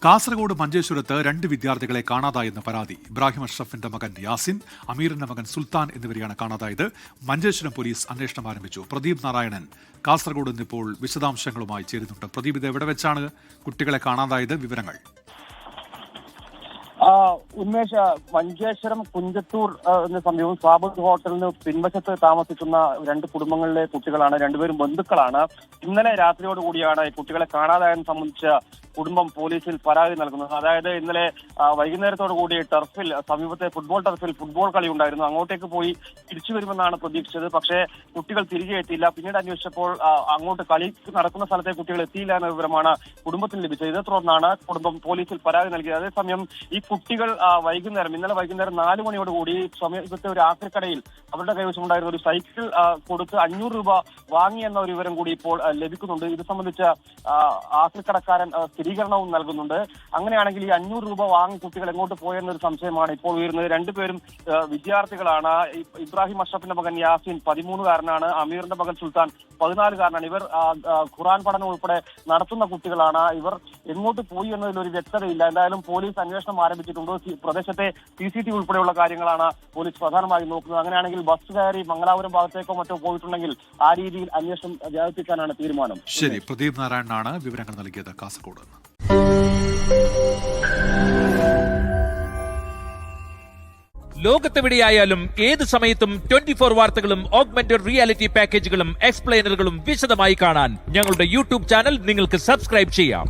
കാസർഗോഡ് മഞ്ചേശ്വരത്ത് 2 വിദ്യാർത്ഥികളെ കാണാതായെന്ന് പരാതി. ഇബ്രാഹിം അഷ്റഫിന്റെ മകൻ യാസിൻ, അമീറിന്റെ മകൻ സുൽത്താൻ എന്നിവരെയാണ് കാണാതായത്. മഞ്ചേശ്വരം പോലീസ് അന്വേഷണം ആരംഭിച്ചു. പ്രദീപ് നാരായണൻ കാസർഗോഡ് നിന്നിപ്പോൾ വിശദാംശങ്ങളുമായി ചേരുന്നുണ്ട്. പ്രദീപ്, ഇത് എവിടെ വെച്ചാണ് കുട്ടികളെ കാണാതായത്? വിവരങ്ങൾ. ഉന്മേഷ, മഞ്ചേശ്വരം കുഞ്ചത്തൂർ എന്ന സമീപം സ്വാബത്ത് ഹോട്ടലിന് പിൻവശത്ത് താമസിക്കുന്ന 2 കുടുംബങ്ങളിലെ കുട്ടികളാണ്. 2 പേരും ബന്ധുക്കളാണ്. ഇന്നലെ രാത്രിയോടുകൂടിയാണ് കുട്ടികളെ കാണാതായെന്ന് സംബന്ധിച്ച കുടുംബം പോലീസിൽ പരാതി നൽകുന്നത്. അതായത് ഇന്നലെ വൈകുന്നേരത്തോടു കൂടി ടർഫിൽ, സമീപത്തെ ഫുട്ബോൾ ടർഫിൽ ഫുട്ബോൾ കളി ഉണ്ടായിരുന്നു. അങ്ങോട്ടേക്ക് പോയി തിരിച്ചു വരുമെന്നാണ് പ്രതീക്ഷിച്ചത്. പക്ഷേ കുട്ടികൾ തിരികെ എത്തിയില്ല. പിന്നീട് അന്വേഷിച്ചപ്പോൾ അങ്ങോട്ട് കളി നടക്കുന്ന സ്ഥലത്തെ കുട്ടികൾ എത്തിയില്ല എന്ന വിവരമാണ് കുടുംബത്തിന് ലഭിച്ചത്. ഇതേ തുടർന്നാണ് കുടുംബം പോലീസിൽ പരാതി നൽകിയത്. അതേസമയം ഈ കുട്ടികൾ ഇന്നലെ വൈകുന്നേരം 4 മണിയോടുകൂടി സമീപത്തെ ഒരു ആക്രിക്കടയിൽ അവരുടെ കൈവശമുണ്ടായിരുന്ന ഒരു സൈക്കിൾ കൊടുത്ത് 500 രൂപ വാങ്ങിയെന്ന ഒരു വിവരം കൂടി ഇപ്പോൾ ലഭിക്കുന്നുണ്ട്. ഇത് സംബന്ധിച്ച ആക്രിക്കടക്കാരൻ സ്ഥിരീകരണവും നൽകുന്നുണ്ട്. അങ്ങനെയാണെങ്കിൽ ഈ 500 രൂപ വാങ്ങി കുട്ടികൾ എങ്ങോട്ട് പോയെന്നൊരു സംശയമാണ് ഇപ്പോൾ ഉയരുന്നത്. 2 പേരും വിദ്യാർത്ഥികളാണ്. ഇബ്രാഹിം അഷ്റഫിന്റെ മകൻ യാസിൻ 13-കാരനാണ്. അമീറിന്റെ മകൻ സുൽത്താൻ 14-കാരനാണ്. ഇവർ ഖുർആൻ പഠനം ഉൾപ്പെടെ നടത്തുന്ന കുട്ടികളാണ്. ഇവർ എങ്ങോട്ട് പോയി എന്നതിലൊരു വ്യക്തതയില്ല. എന്തായാലും പോലീസ് അന്വേഷണം ആരംഭിച്ചിട്ടുണ്ട്. പ്രദേശത്തെ CCTV ഉൾപ്പെടെയുള്ള കാര്യങ്ങളാണ് പോലീസ് പ്രധാനമായും നോക്കുന്നത്. അങ്ങനെയാണെങ്കിൽ ബസ് കയറി മംഗലാപുരം ഭാഗത്തേക്കോ മറ്റോ പോയിട്ടുണ്ടെങ്കിൽ ആ രീതിയിൽ അന്വേഷണം വ്യാപിപ്പിക്കാനാണ് തീരുമാനം. ശരി, പ്രദീപ് നാരായണനാണ് വിവരങ്ങൾ നൽകിയത് കാസർഗോഡ്. ലോകത്തെവിടെയായാലും ഏത് സമയത്തും 24 വാർത്തകളും ഓഗ്മെന്റഡ് റിയാലിറ്റി പാക്കേജുകളും എക്സ്പ്ലെയിനറുകളും വിശദമായി കാണാൻ ഞങ്ങളുടെ YouTube ചാനൽ നിങ്ങൾക്ക് സബ്സ്ക്രൈബ് ചെയ്യാം.